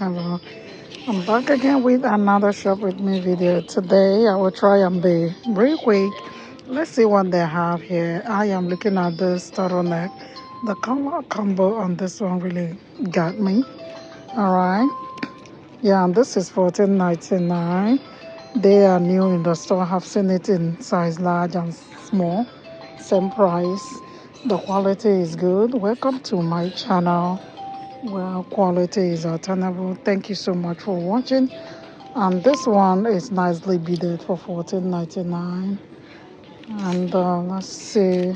Hello, I'm back again with another shop with me video. Today I will try and be very quick. Let's see what they have here. I am looking at this turtleneck. The color combo on this one really got me. All right, yeah, and this is 14.99. They are new in the store. I've seen it in size large and small, same price. The quality is good. Welcome to my channel. Well, quality is attainable. Thank you so much for watching. And this one is nicely beaded for 14.99. And let's see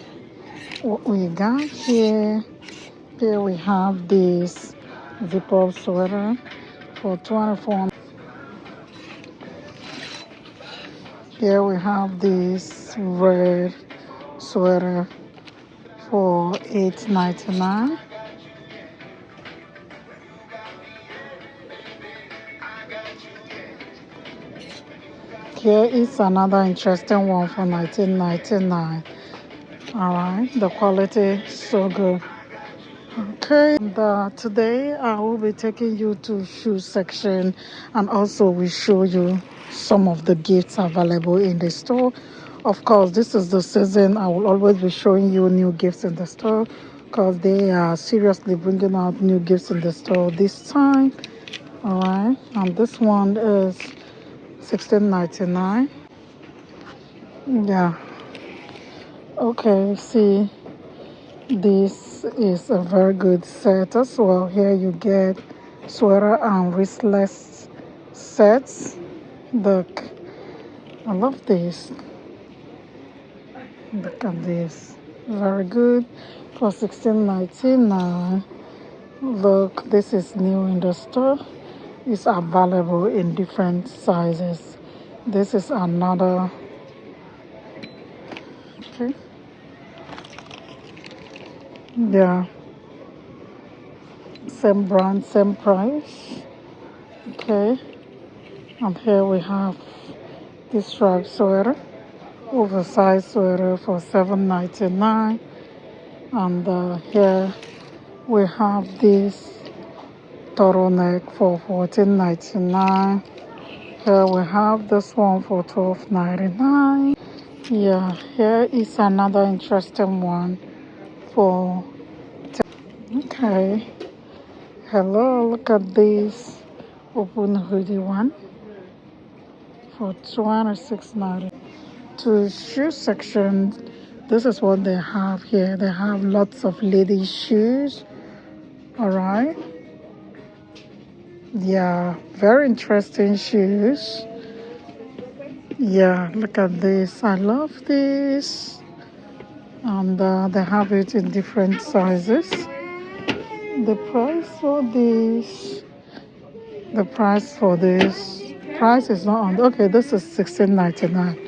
what we got here. Here we have this zip-up sweater for 24. Here we have this red sweater for 8.99. Here is another interesting one for 19.99. All right, the quality is so good. Okay, and today I will be taking you to shoe section, and also we show you some of the gifts available in the store. Of course, this is the season. I will always be showing you new gifts in the store because they are seriously bringing out new gifts in the store this time. All right, and this one is 16.99. Yeah. Okay, see, this is a very good set as well. Here you get sweater and wristless sets. Look, I love this. Look at this. Very good for 16.99. Look, this is new in the store. It's available in different sizes. This is another. Okay. Yeah, same brand, same price. Okay, and here we have this striped sweater, oversized sweater for 7.99. And here we have this turtleneck for 14.99. Here we have this one for 12.99. Yeah, here is another interesting one for. Okay. Hello, look at this open hoodie one for 26.90. To shoe section, this is what they have here. They have lots of ladies' shoes. All right. Yeah, very interesting shoes. Yeah, look at this. I love this. And they have it in different sizes. The price for this. The price for this price is not on. Okay, this is 16.99.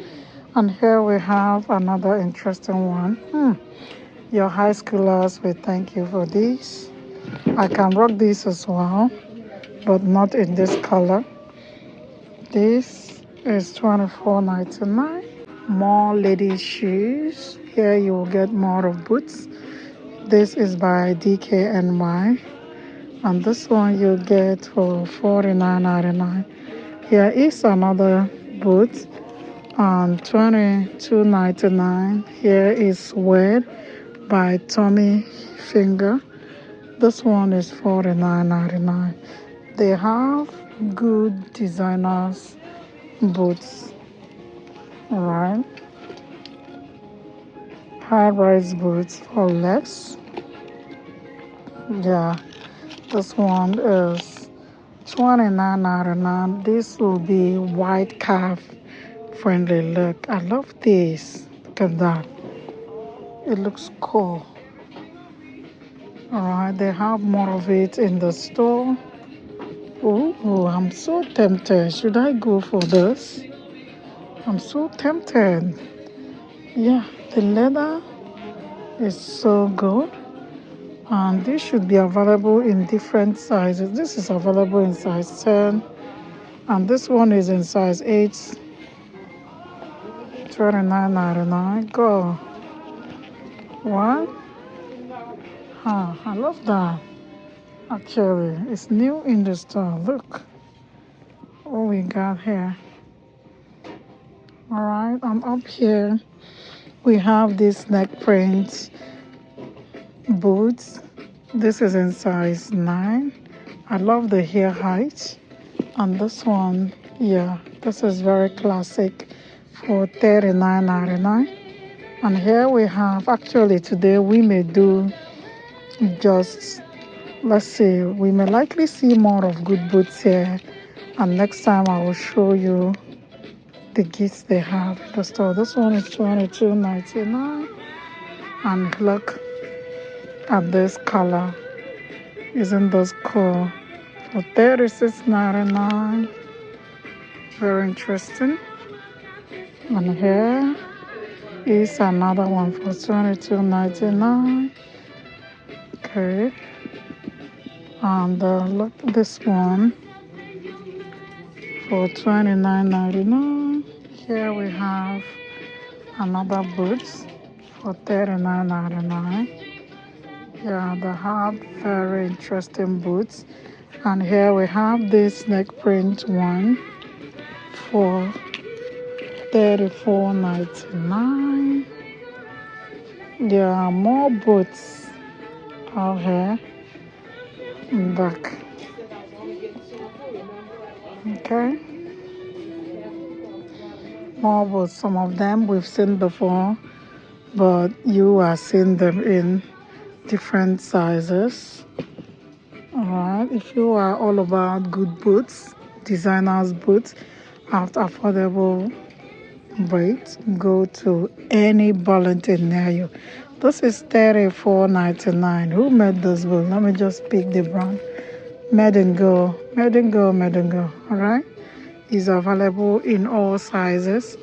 And here we have another interesting one. Your high schoolers will thank you for this. I can rock this as well, but not in this color. This is 24.99. More ladies' shoes. Here you will get more of boots. This is by DKNY. And this one you get for 49.99. Here is another boot on 22.99. Here is Wed by Tommy Finger. This one is 49.99. They have good designers boots. Alright. High-rise boots for less. Yeah. This one is 29.99. This will be white calf friendly look. I love this. Look at that. It looks cool. Alright, they have more of it in the store. Oh, I'm so tempted. Should I go for this? I'm so tempted. Yeah, the leather is so good. And this should be available in different sizes. This is available in size 10. And this one is in size 8. 29.99. Go. What? I love that. Actually, it's new in the store. Look what we got here. All right, and up here we have this neck print boots. This is in size 9. I love the heel height. And this one, yeah, this is very classic for $39.99. And here we have, actually today we may do just, let's see, we may likely see more of good boots here. And next time I will show you the gifts they have in the store. This one is $22.99. And look at this color. Isn't this cool? For $36.99. Very interesting. And here is another one for $22.99. Okay. And look at this one for $29.99. Here we have another boots for $39.99. Yeah, they have very interesting boots. And here we have this neck print one for $34.99. There are more boots out here in back. Okay. More boots. Some of them we've seen before, but you are seeing them in different sizes. Alright, if you are all about good boots, designers boots at affordable rates, go to any Burlington near you. This is $34.99. Who made this boot? Let me just pick the brand. Made and Go. Made and Go, Made and Go. Alright, is available in all sizes.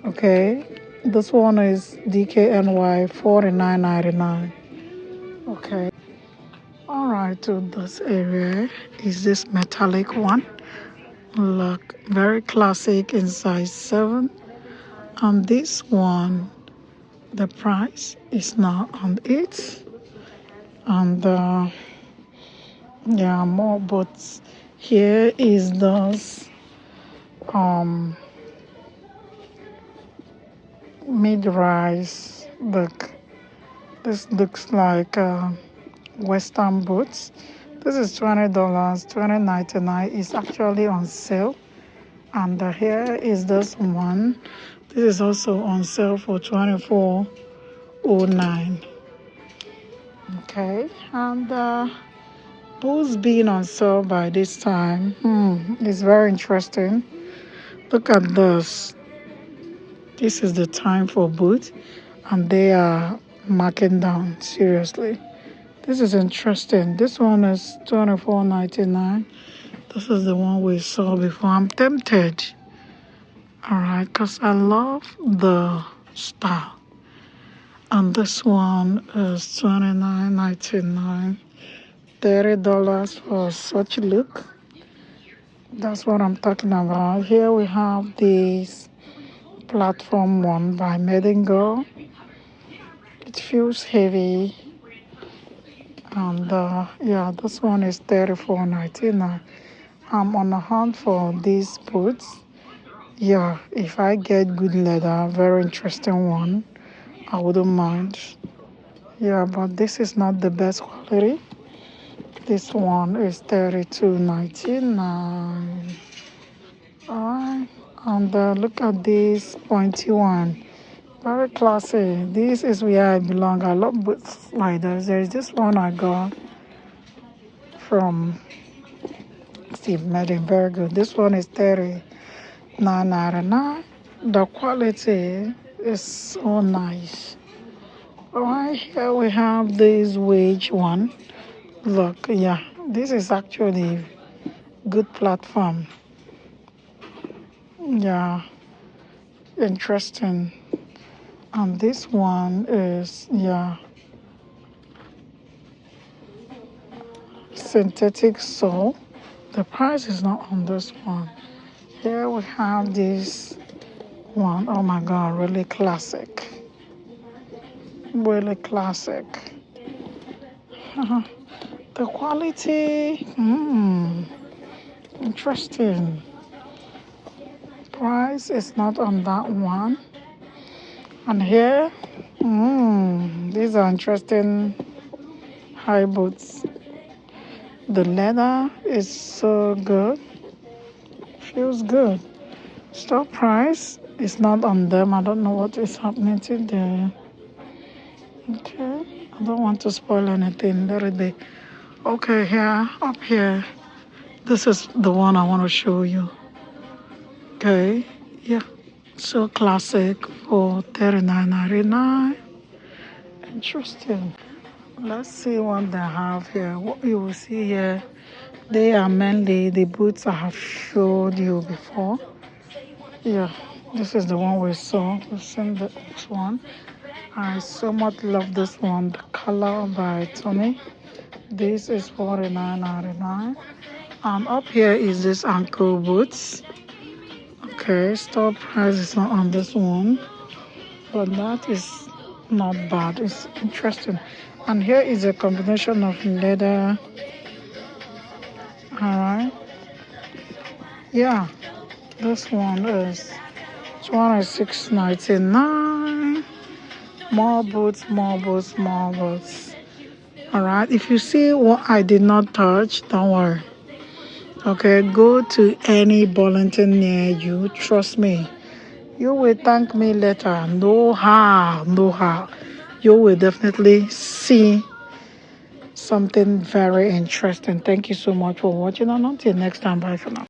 Okay, this one is DKNY $49.99. Okay. Alright, to this area is this metallic one. Look, very classic in size 7. And this one, the price is now on it. And yeah, more boots. Here is those mid-rise. Look, this looks like Western boots. This is $20, $20.99 is actually on sale. And here is this one. This is also on sale for $24.09. Okay, and boots being on sale by this time is very interesting. Look at this. This is the time for boots, and they are marking down seriously. This is interesting. This one is $24.99. This is the one we saw before. I'm tempted. Alright, because I love the style. And this one is $29.99. $30 for such look. That's what I'm talking about. Here we have this platform one by Made and Go. It feels heavy. And yeah, this one is $34.99. I'm on the hunt for these boots. Yeah, if I get good leather, very interesting one, I wouldn't mind. Yeah, but this is not the best quality. This one is $32.99. Alright, and look at this pointy one. Very classy. This is where I belong. I love boots like this. There's this one I got from Steve Madden. Very good. This one is $39.99. The quality is so nice. Alright, here we have this wage one. Look, yeah, this is actually good platform. Yeah, interesting. And this one is, yeah, synthetic sole. The price is not on this one. Here we have this one. Oh my God, really classic. Really classic. The quality, interesting. Price is not on that one. And here, these are interesting high boots. The leather is so good. Feels good. Store price is not on them. I don't know what is happening to them. Okay. I don't want to spoil anything. There it is. Okay, here, up here. This is the one I want to show you. Okay. Yeah. So classic for $39.99. Interesting. Let's see what they have here. What you will see here, they are mainly the boots I have showed you before. Yeah, this is the one we saw. We've seen this one. I so much love this one. The color by Tony. This is $49.99. And up here is this ankle boots. Okay, store price is not on this one, but that is not bad. It's interesting. And here is a combination of leather. All right. Yeah, this one is $26.99. More boots, more boots, more boots. All right. If you see what I did not touch, don't worry. Okay, go to any Burlington near you. Trust me. You will thank me later. No how, no how. You will definitely see something very interesting. Thank you so much for watching, and until next time, bye for now.